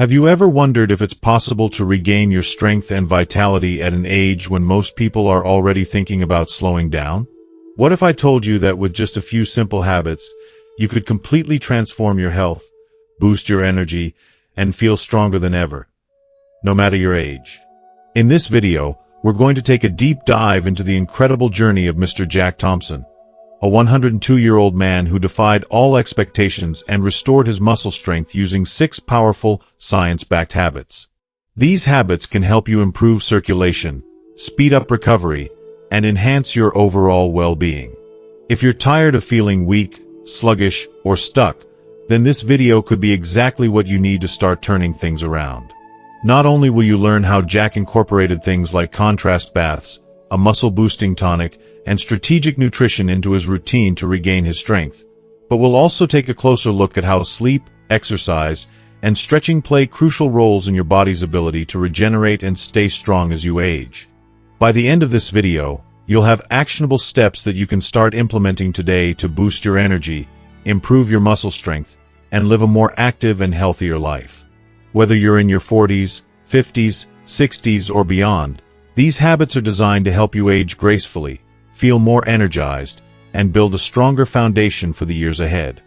Have you ever wondered if it's possible to regain your strength and vitality at an age when most people are already thinking about slowing down? What if I told you that with just a few simple habits, you could completely transform your health, boost your energy, and feel stronger than ever, no matter your age? In this video, we're going to take a deep dive into the incredible journey of Mr. Jack Thompson, a 102-year-old man who defied all expectations and restored his muscle strength using 6 powerful, science-backed habits. These habits can help you improve circulation, speed up recovery, and enhance your overall well-being. If you're tired of feeling weak, sluggish, or stuck, then this video could be exactly what you need to start turning things around. Not only will you learn how Jack incorporated things like contrast baths, a muscle-boosting tonic, and strategic nutrition into his routine to regain his strength, but we'll also take a closer look at how sleep, exercise, and stretching play crucial roles in your body's ability to regenerate and stay strong as you age. By the end of this video, you'll have actionable steps that you can start implementing today to boost your energy, improve your muscle strength, and live a more active and healthier life. Whether you're in your 40s, 50s, 60s, or beyond, these habits are designed to help you age gracefully, feel more energized, and build a stronger foundation for the years ahead.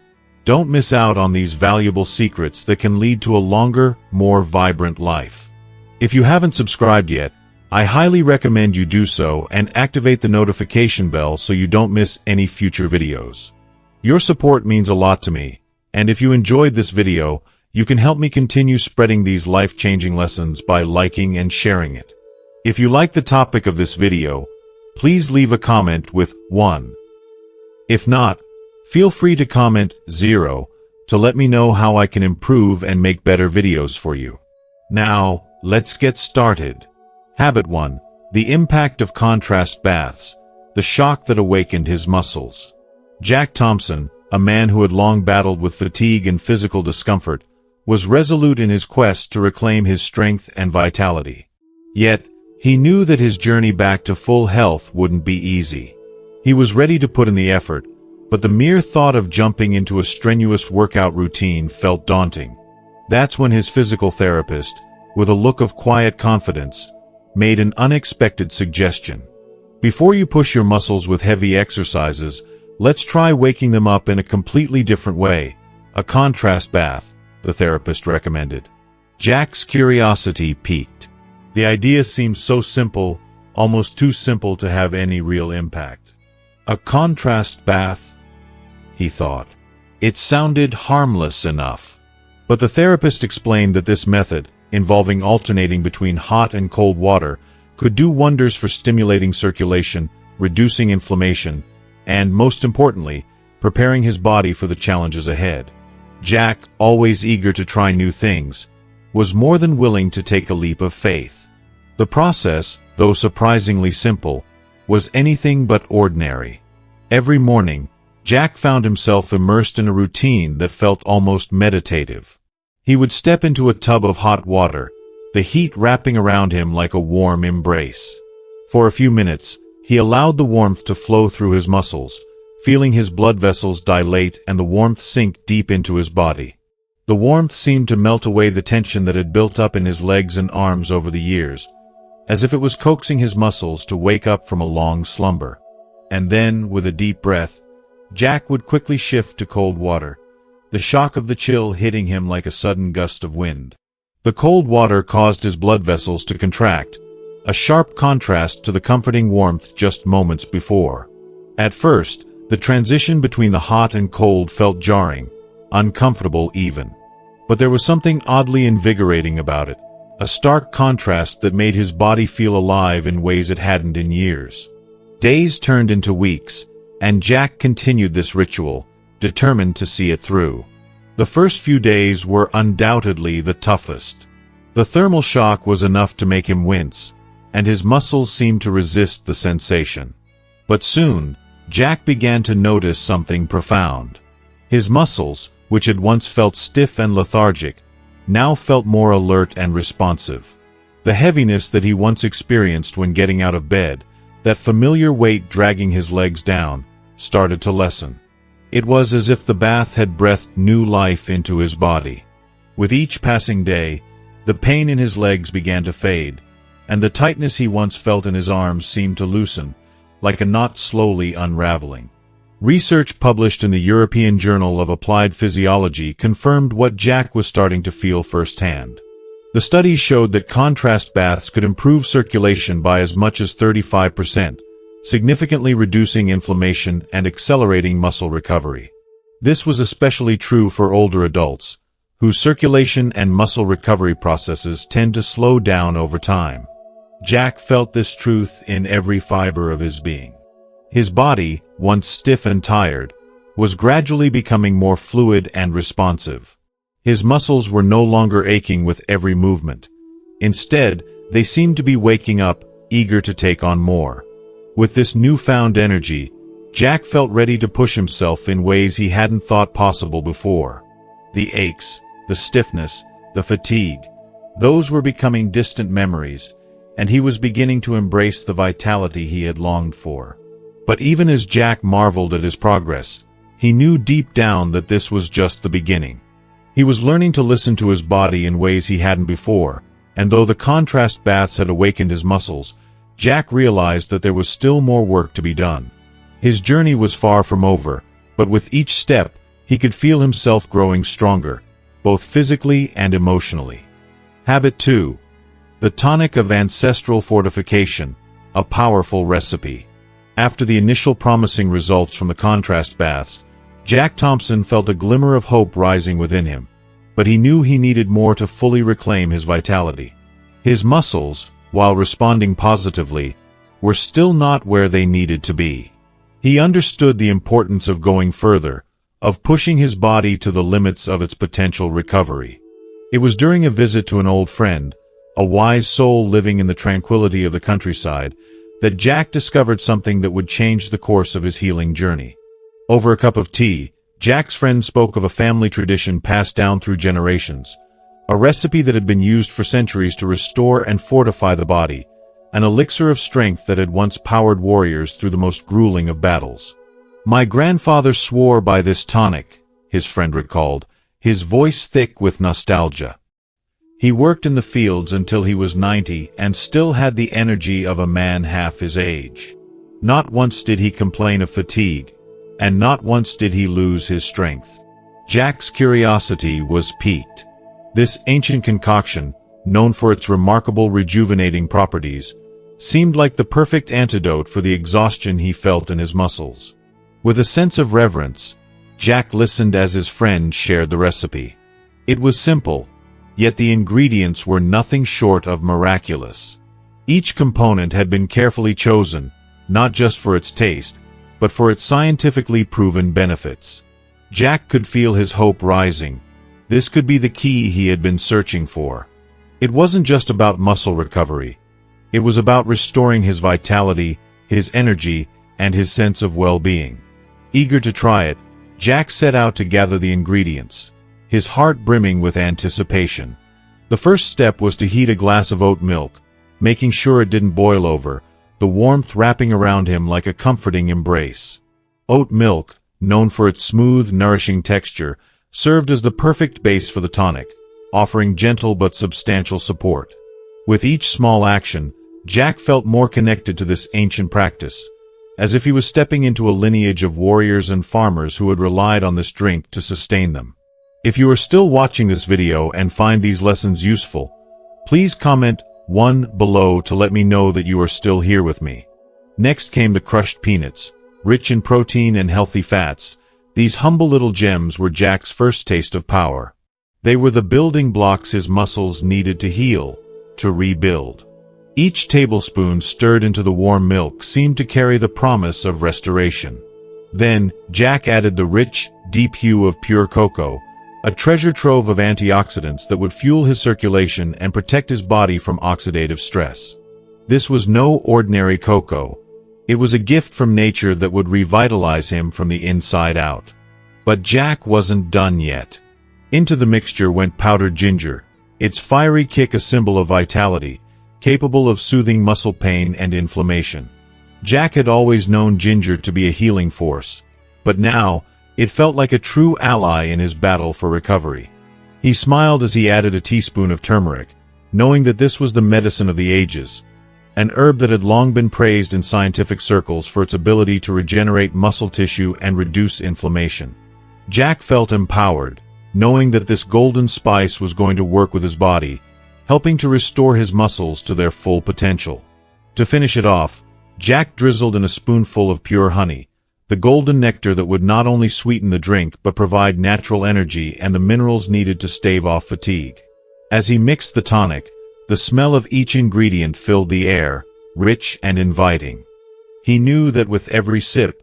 Don't miss out on these valuable secrets that can lead to a longer, more vibrant life. If you haven't subscribed yet, I highly recommend you do so and activate the notification bell so you don't miss any future videos. Your support means a lot to me, and if you enjoyed this video, you can help me continue spreading these life-changing lessons by liking and sharing it. If you like the topic of this video, please leave a comment with 1. If not, feel free to comment 0 to let me know how I can improve and make better videos for you. Now, let's get started. Habit 1. The impact of contrast baths, the shock that awakened his muscles. Jack Thompson, a man who had long battled with fatigue and physical discomfort, was resolute in his quest to reclaim his strength and vitality. Yet, he knew that his journey back to full health wouldn't be easy. He was ready to put in the effort, but the mere thought of jumping into a strenuous workout routine felt daunting. That's when his physical therapist, with a look of quiet confidence, made an unexpected suggestion. Before you push your muscles with heavy exercises, let's try waking them up in a completely different way. A contrast bath, the therapist recommended. Jack's curiosity piqued. The idea seemed so simple, almost too simple to have any real impact. A contrast bath, he thought. It sounded harmless enough. But the therapist explained that this method, involving alternating between hot and cold water, could do wonders for stimulating circulation, reducing inflammation, and, most importantly, preparing his body for the challenges ahead. Jack, always eager to try new things, was more than willing to take a leap of faith. The process, though surprisingly simple, was anything but ordinary. Every morning, Jack found himself immersed in a routine that felt almost meditative. He would step into a tub of hot water, the heat wrapping around him like a warm embrace. For a few minutes, he allowed the warmth to flow through his muscles, feeling his blood vessels dilate and the warmth sink deep into his body. The warmth seemed to melt away the tension that had built up in his legs and arms over the years, as if it was coaxing his muscles to wake up from a long slumber. And then, with a deep breath, Jack would quickly shift to cold water, the shock of the chill hitting him like a sudden gust of wind. The cold water caused his blood vessels to contract, a sharp contrast to the comforting warmth just moments before. At first, the transition between the hot and cold felt jarring, uncomfortable even. But there was something oddly invigorating about it, a stark contrast that made his body feel alive in ways it hadn't in years. Days turned into weeks, and Jack continued this ritual, determined to see it through. The first few days were undoubtedly the toughest. The thermal shock was enough to make him wince, and his muscles seemed to resist the sensation. But soon, Jack began to notice something profound. His muscles, which had once felt stiff and lethargic, now felt more alert and responsive. The heaviness that he once experienced when getting out of bed, that familiar weight dragging his legs down, started to lessen. It was as if the bath had breathed new life into his body. With each passing day, the pain in his legs began to fade, and the tightness he once felt in his arms seemed to loosen, like a knot slowly unraveling. Research published in the European Journal of Applied Physiology confirmed what Jack was starting to feel firsthand. The studies showed that contrast baths could improve circulation by as much as 35%, significantly reducing inflammation and accelerating muscle recovery. This was especially true for older adults, whose circulation and muscle recovery processes tend to slow down over time. Jack felt this truth in every fiber of his being. His body, once stiff and tired, was gradually becoming more fluid and responsive. His muscles were no longer aching with every movement. Instead, they seemed to be waking up, eager to take on more. With this newfound energy, Jack felt ready to push himself in ways he hadn't thought possible before. The aches, the stiffness, the fatigue, those were becoming distant memories, and he was beginning to embrace the vitality he had longed for. But even as Jack marveled at his progress, he knew deep down that this was just the beginning. He was learning to listen to his body in ways he hadn't before, and though the contrast baths had awakened his muscles, Jack realized that there was still more work to be done. His journey was far from over, but with each step, he could feel himself growing stronger, both physically and emotionally. Habit 2. The tonic of ancestral fortification, a powerful recipe. After the initial promising results from the contrast baths, Jack Thompson felt a glimmer of hope rising within him, but he knew he needed more to fully reclaim his vitality. His muscles, while responding positively, were still not where they needed to be. He understood the importance of going further, of pushing his body to the limits of its potential recovery. It was during a visit to an old friend, a wise soul living in the tranquility of the countryside, that Jack discovered something that would change the course of his healing journey. Over a cup of tea, Jack's friend spoke of a family tradition passed down through generations, a recipe that had been used for centuries to restore and fortify the body, an elixir of strength that had once powered warriors through the most grueling of battles. "My grandfather swore by this tonic," his friend recalled, his voice thick with nostalgia. He worked in the fields until he was 90 and still had the energy of a man half his age. Not once did he complain of fatigue, and not once did he lose his strength. Jack's curiosity was piqued. This ancient concoction, known for its remarkable rejuvenating properties, seemed like the perfect antidote for the exhaustion he felt in his muscles. With a sense of reverence, Jack listened as his friend shared the recipe. It was simple, yet the ingredients were nothing short of miraculous. Each component had been carefully chosen, not just for its taste, but for its scientifically proven benefits. Jack could feel his hope rising. This could be the key he had been searching for. It wasn't just about muscle recovery. It was about restoring his vitality, his energy, and his sense of well-being. Eager to try it, Jack set out to gather the ingredients, his heart brimming with anticipation. The first step was to heat a glass of oat milk, making sure it didn't boil over, the warmth wrapping around him like a comforting embrace. Oat milk, known for its smooth, nourishing texture, served as the perfect base for the tonic, offering gentle but substantial support. With each small action, Jack felt more connected to this ancient practice, as if he was stepping into a lineage of warriors and farmers who had relied on this drink to sustain them. If you are still watching this video and find these lessons useful, please comment 1 below to let me know that you are still here with me. Next came the crushed peanuts, rich in protein and healthy fats. These humble little gems were Jack's first taste of power. They were the building blocks his muscles needed to heal, to rebuild. Each tablespoon stirred into the warm milk seemed to carry the promise of restoration. Then, Jack added the rich, deep hue of pure cocoa, a treasure trove of antioxidants that would fuel his circulation and protect his body from oxidative stress. This was no ordinary cocoa. It was a gift from nature that would revitalize him from the inside out. But Jack wasn't done yet. Into the mixture went powdered ginger, its fiery kick a symbol of vitality, capable of soothing muscle pain and inflammation. Jack had always known ginger to be a healing force, but now, it felt like a true ally in his battle for recovery. He smiled as he added a teaspoon of turmeric, knowing that this was the medicine of the ages, an herb that had long been praised in scientific circles for its ability to regenerate muscle tissue and reduce inflammation. Jack felt empowered, knowing that this golden spice was going to work with his body, helping to restore his muscles to their full potential. To finish it off, Jack drizzled in a spoonful of pure honey, the golden nectar that would not only sweeten the drink but provide natural energy and the minerals needed to stave off fatigue. As he mixed the tonic, the smell of each ingredient filled the air, rich and inviting. He knew that with every sip,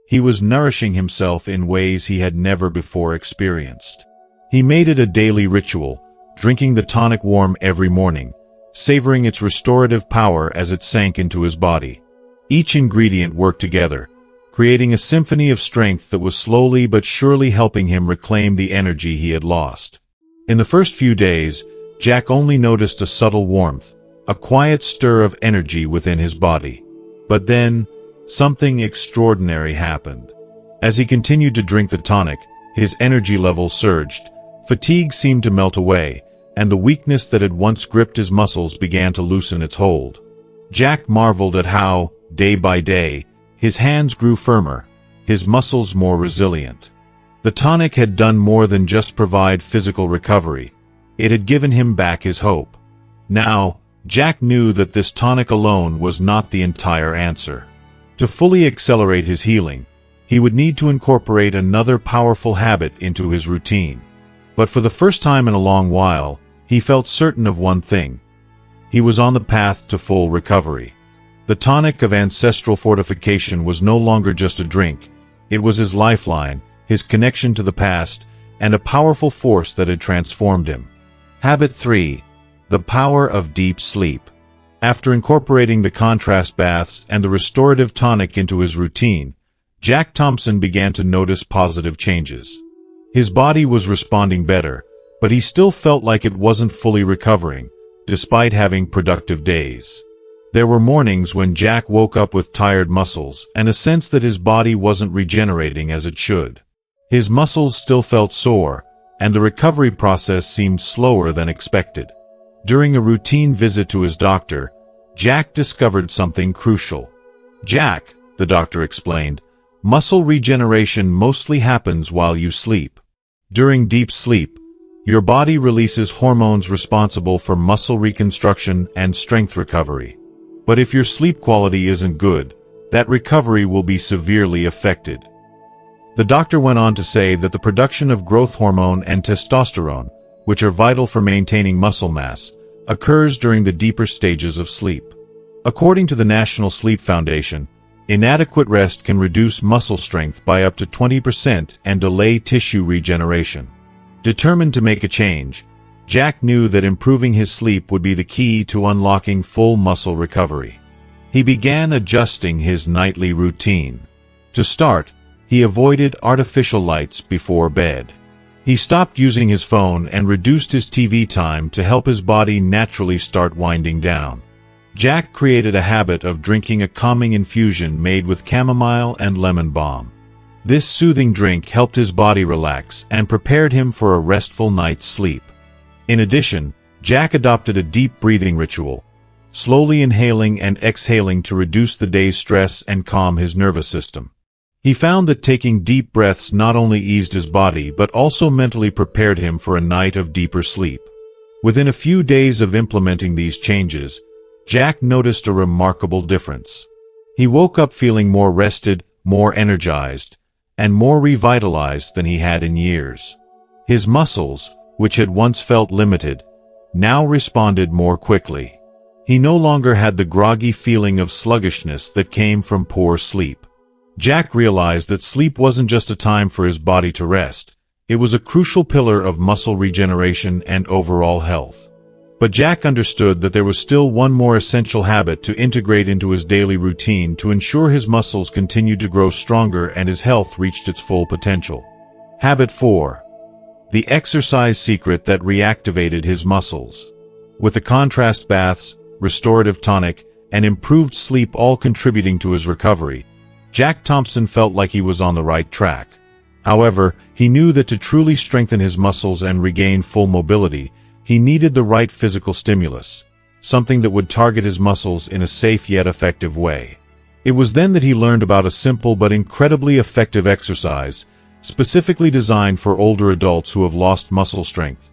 he was nourishing himself in ways he had never before experienced. He made it a daily ritual, drinking the tonic warm every morning, savoring its restorative power as it sank into his body. Each ingredient worked together, creating a symphony of strength that was slowly but surely helping him reclaim the energy he had lost. In the first few days, Jack only noticed a subtle warmth, a quiet stir of energy within his body. But then, something extraordinary happened. As he continued to drink the tonic, his energy level surged, fatigue seemed to melt away, and the weakness that had once gripped his muscles began to loosen its hold. Jack marveled at how, day by day, his hands grew firmer, his muscles more resilient. The tonic had done more than just provide physical recovery. It had given him back his hope. Now, Jack knew that this tonic alone was not the entire answer. To fully accelerate his healing, he would need to incorporate another powerful habit into his routine. But for the first time in a long while, he felt certain of one thing. He was on the path to full recovery. The tonic of ancestral fortification was no longer just a drink. It was his lifeline, his connection to the past, and a powerful force that had transformed him. Habit 3. The power of deep sleep. After incorporating the contrast baths and the restorative tonic into his routine, Jack Thompson began to notice positive changes. His body was responding better, but he still felt like it wasn't fully recovering, despite having productive days. There were mornings when Jack woke up with tired muscles and a sense that his body wasn't regenerating as it should. His muscles still felt sore, and the recovery process seemed slower than expected. During a routine visit to his doctor, Jack discovered something crucial. "Jack," the doctor explained, "muscle regeneration mostly happens while you sleep. During deep sleep, your body releases hormones responsible for muscle reconstruction and strength recovery. But if your sleep quality isn't good, that recovery will be severely affected." The doctor went on to say that the production of growth hormone and testosterone, which are vital for maintaining muscle mass, occurs during the deeper stages of sleep. According to the National Sleep Foundation, inadequate rest can reduce muscle strength by up to 20% and delay tissue regeneration. Determined to make a change, Jack knew that improving his sleep would be the key to unlocking full muscle recovery. He began adjusting his nightly routine. To start, he avoided artificial lights before bed. He stopped using his phone and reduced his TV time to help his body naturally start winding down. Jack created a habit of drinking a calming infusion made with chamomile and lemon balm. This soothing drink helped his body relax and prepared him for a restful night's sleep. In addition, Jack adopted a deep breathing ritual, slowly inhaling and exhaling to reduce the day's stress and calm his nervous system. He found that taking deep breaths not only eased his body but also mentally prepared him for a night of deeper sleep. Within a few days of implementing these changes, Jack noticed a remarkable difference. He woke up feeling more rested, more energized, and more revitalized than he had in years. His muscles, which had once felt limited, now responded more quickly. He no longer had the groggy feeling of sluggishness that came from poor sleep. Jack realized that sleep wasn't just a time for his body to rest, it was a crucial pillar of muscle regeneration and overall health. But Jack understood that there was still one more essential habit to integrate into his daily routine to ensure his muscles continued to grow stronger and his health reached its full potential. Habit 4. The exercise secret that reactivated his muscles. With the contrast baths, restorative tonic, and improved sleep all contributing to his recovery, Jack Thompson felt like he was on the right track. However, he knew that to truly strengthen his muscles and regain full mobility, he needed the right physical stimulus, something that would target his muscles in a safe yet effective way. It was then that he learned about a simple but incredibly effective exercise, specifically designed for older adults who have lost muscle strength: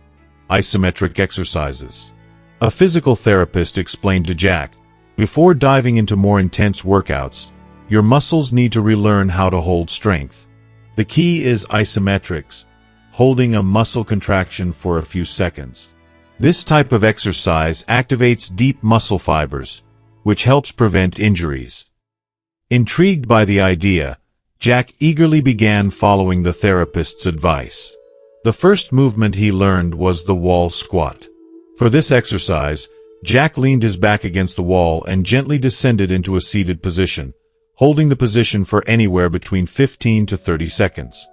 isometric exercises. A physical therapist explained to Jack, "Before diving into more intense workouts, your muscles need to relearn how to hold strength. The key is isometrics, holding a muscle contraction for a few seconds. This type of exercise activates deep muscle fibers, which helps prevent injuries." Intrigued by the idea, Jack eagerly began following the therapist's advice. The first movement he learned was the wall squat. For this exercise, Jack leaned his back against the wall and gently descended into a seated position, holding the position for anywhere between 15 to 30 seconds.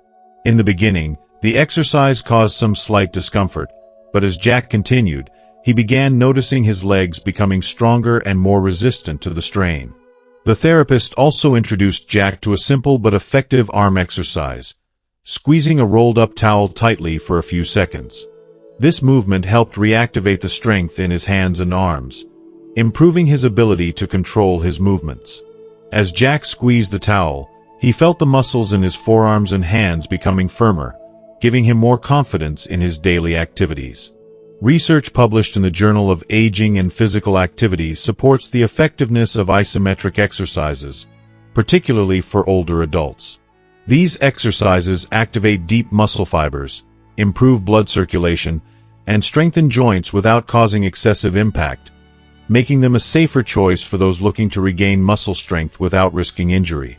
In the beginning, the exercise caused some slight discomfort, but as Jack continued, he began noticing his legs becoming stronger and more resistant to the strain. The therapist also introduced Jack to a simple but effective arm exercise, squeezing a rolled-up towel tightly for a few seconds. This movement helped reactivate the strength in his hands and arms, improving his ability to control his movements. As Jack squeezed the towel, he felt the muscles in his forearms and hands becoming firmer, giving him more confidence in his daily activities. Research published in the Journal of Aging and Physical Activity supports the effectiveness of isometric exercises, particularly for older adults. These exercises activate deep muscle fibers, improve blood circulation, and strengthen joints without causing excessive impact, making them a safer choice for those looking to regain muscle strength without risking injury.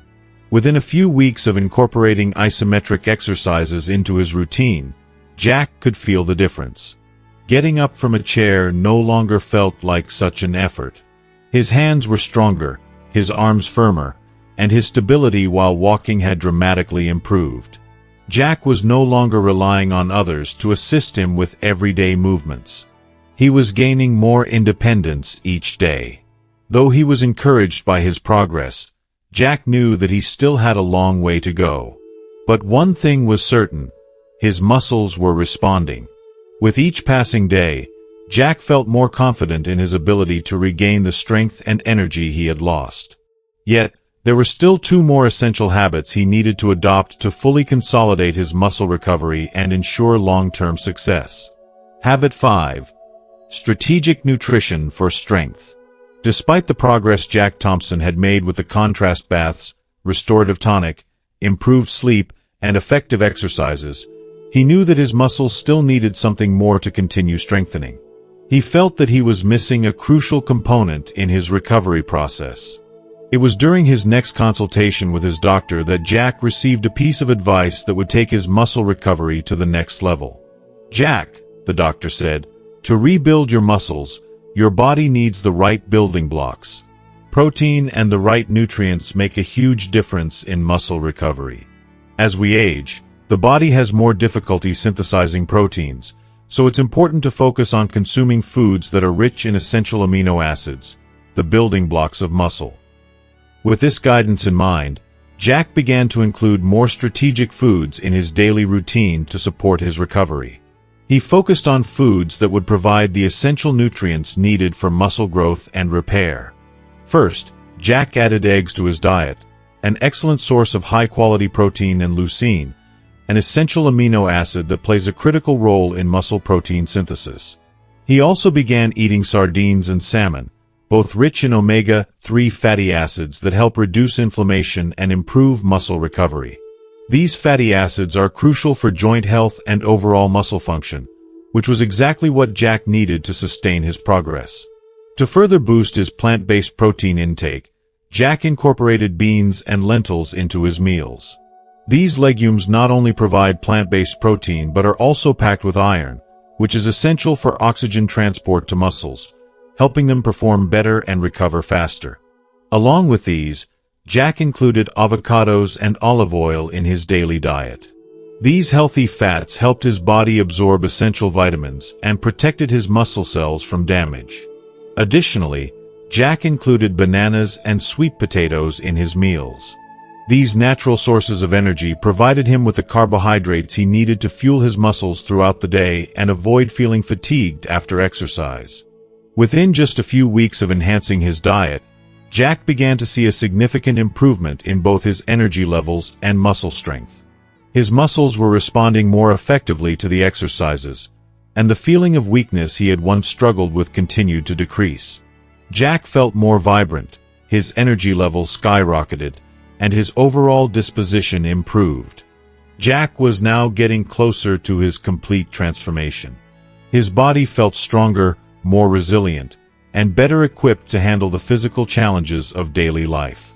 Within a few weeks of incorporating isometric exercises into his routine, Jack could feel the difference. Getting up from a chair no longer felt like such an effort. His hands were stronger, his arms firmer, and his stability while walking had dramatically improved. Jack was no longer relying on others to assist him with everyday movements. He was gaining more independence each day. Though he was encouraged by his progress, Jack knew that he still had a long way to go. But one thing was certain: his muscles were responding. With each passing day, Jack felt more confident in his ability to regain the strength and energy he had lost. Yet, there were still two more essential habits he needed to adopt to fully consolidate his muscle recovery and ensure long-term success. Habit 5. Strategic nutrition for strength. Despite the progress Jack Thompson had made with the contrast baths, restorative tonic, improved sleep, and effective exercises, he knew that his muscles still needed something more to continue strengthening. He felt that he was missing a crucial component in his recovery process. It was during his next consultation with his doctor that Jack received a piece of advice that would take his muscle recovery to the next level. "Jack," the doctor said, "to rebuild your muscles, your body needs the right building blocks. Protein and the right nutrients make a huge difference in muscle recovery. As we age, the body has more difficulty synthesizing proteins, so it's important to focus on consuming foods that are rich in essential amino acids, the building blocks of muscle." With this guidance in mind, Jack began to include more strategic foods in his daily routine to support his recovery. He focused on foods that would provide the essential nutrients needed for muscle growth and repair. First, Jack added eggs to his diet, an excellent source of high-quality protein and leucine, an essential amino acid that plays a critical role in muscle protein synthesis. He also began eating sardines and salmon, both rich in omega-3 fatty acids that help reduce inflammation and improve muscle recovery. These fatty acids are crucial for joint health and overall muscle function, which was exactly what Jack needed to sustain his progress. To further boost his plant-based protein intake, Jack incorporated beans and lentils into his meals. These legumes not only provide plant-based protein but are also packed with iron, which is essential for oxygen transport to muscles, helping them perform better and recover faster. Along with these, Jack included avocados and olive oil in his daily diet. These healthy fats helped his body absorb essential vitamins and protected his muscle cells from damage. Additionally, Jack included bananas and sweet potatoes in his meals. These natural sources of energy provided him with the carbohydrates he needed to fuel his muscles throughout the day and avoid feeling fatigued after exercise. Within just a few weeks of enhancing his diet, Jack began to see a significant improvement in both his energy levels and muscle strength. His muscles were responding more effectively to the exercises, and the feeling of weakness he had once struggled with continued to decrease. Jack felt more vibrant, his energy levels skyrocketed, and his overall disposition improved. Jack was now getting closer to his complete transformation. His body felt stronger, more resilient, and better equipped to handle the physical challenges of daily life.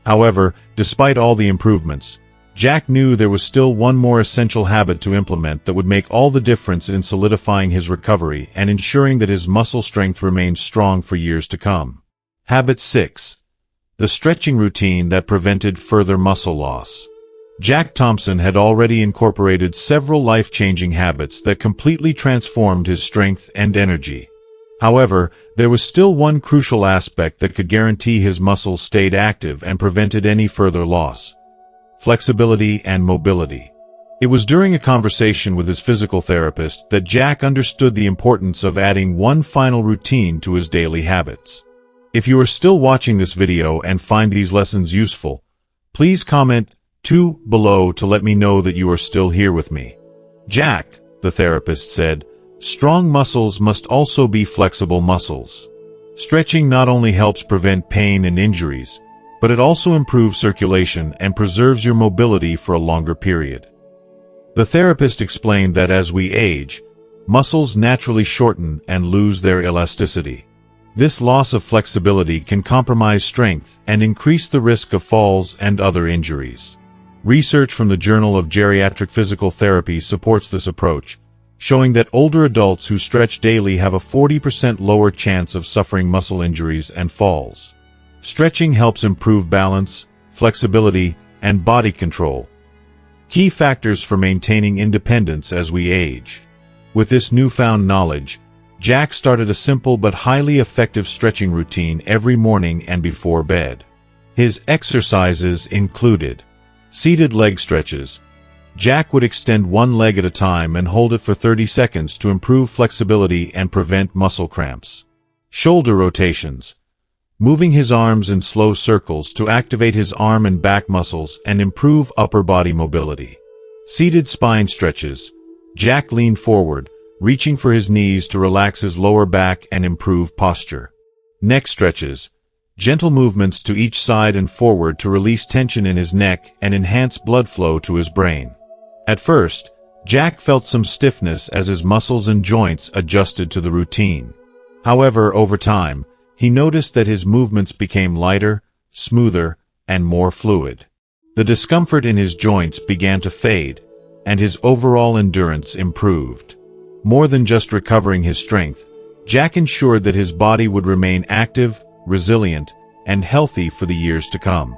However, despite all the improvements, Jack knew there was still one more essential habit to implement that would make all the difference in solidifying his recovery and ensuring that his muscle strength remained strong for years to come. Habit 6. The stretching routine that prevented further muscle loss. Jack Thompson had already incorporated several life-changing habits that completely transformed his strength and energy. However, there was still one crucial aspect that could guarantee his muscles stayed active and prevented any further loss: flexibility and mobility. It was during a conversation with his physical therapist that Jack understood the importance of adding one final routine to his daily habits. If you are still watching this video and find these lessons useful, please comment 2 below to let me know that you are still here with me. Jack, the therapist said, strong muscles must also be flexible muscles. Stretching not only helps prevent pain and injuries, but it also improves circulation and preserves your mobility for a longer period. The therapist explained that as we age, muscles naturally shorten and lose their elasticity. This loss of flexibility can compromise strength and increase the risk of falls and other injuries. Research from the Journal of Geriatric Physical Therapy supports this approach, showing that older adults who stretch daily have a 40% lower chance of suffering muscle injuries and falls. Stretching helps improve balance, flexibility, and body control, key factors for maintaining independence as we age. With this newfound knowledge, Jack started a simple but highly effective stretching routine every morning and before bed. His exercises included seated leg stretches. Jack would extend one leg at a time and hold it for 30 seconds to improve flexibility and prevent muscle cramps. Shoulder rotations. Moving his arms in slow circles to activate his arm and back muscles and improve upper body mobility. Seated spine stretches. Jack leaned forward, reaching for his knees to relax his lower back and improve posture. Neck stretches. Gentle movements to each side and forward to release tension in his neck and enhance blood flow to his brain. At first, Jack felt some stiffness as his muscles and joints adjusted to the routine. However, over time, he noticed that his movements became lighter, smoother, and more fluid. The discomfort in his joints began to fade, and his overall endurance improved. More than just recovering his strength, Jack ensured that his body would remain active, resilient, and healthy for the years to come.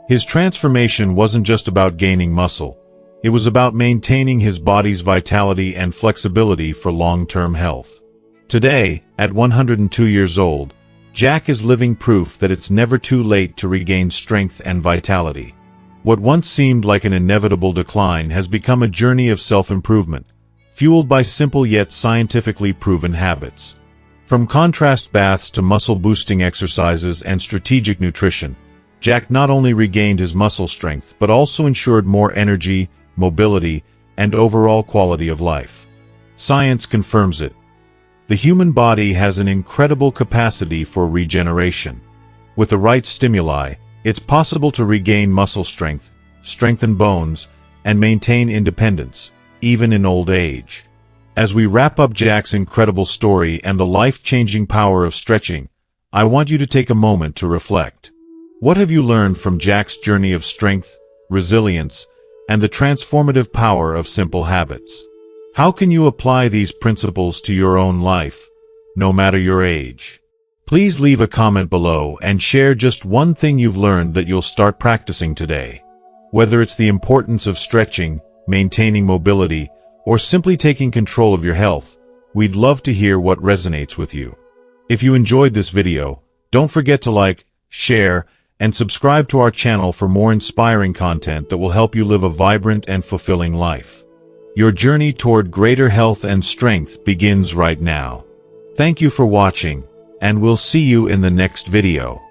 His transformation wasn't just about gaining muscle. It was about maintaining his body's vitality and flexibility for long-term health. Today, at 102 years old, Jack is living proof that it's never too late to regain strength and vitality. What once seemed like an inevitable decline has become a journey of self-improvement, fueled by simple yet scientifically proven habits. From contrast baths to muscle-boosting exercises and strategic nutrition, Jack not only regained his muscle strength but also ensured more energy, mobility, and overall quality of life. Science confirms it. The human body has an incredible capacity for regeneration. With the right stimuli, it's possible to regain muscle strength, strengthen bones, and maintain independence, even in old age. As we wrap up Jack's incredible story and the life-changing power of stretching, I want you to take a moment to reflect. What have you learned from Jack's journey of strength, resilience, and the transformative power of simple habits? How can you apply these principles to your own life, no matter your age? Please leave a comment below and share just one thing you've learned that you'll start practicing today. Whether it's the importance of stretching, maintaining mobility, or simply taking control of your health, we'd love to hear what resonates with you. If you enjoyed this video, don't forget to like, share, and subscribe to our channel for more inspiring content that will help you live a vibrant and fulfilling life. Your journey toward greater health and strength begins right now. Thank you for watching, and we'll see you in the next video.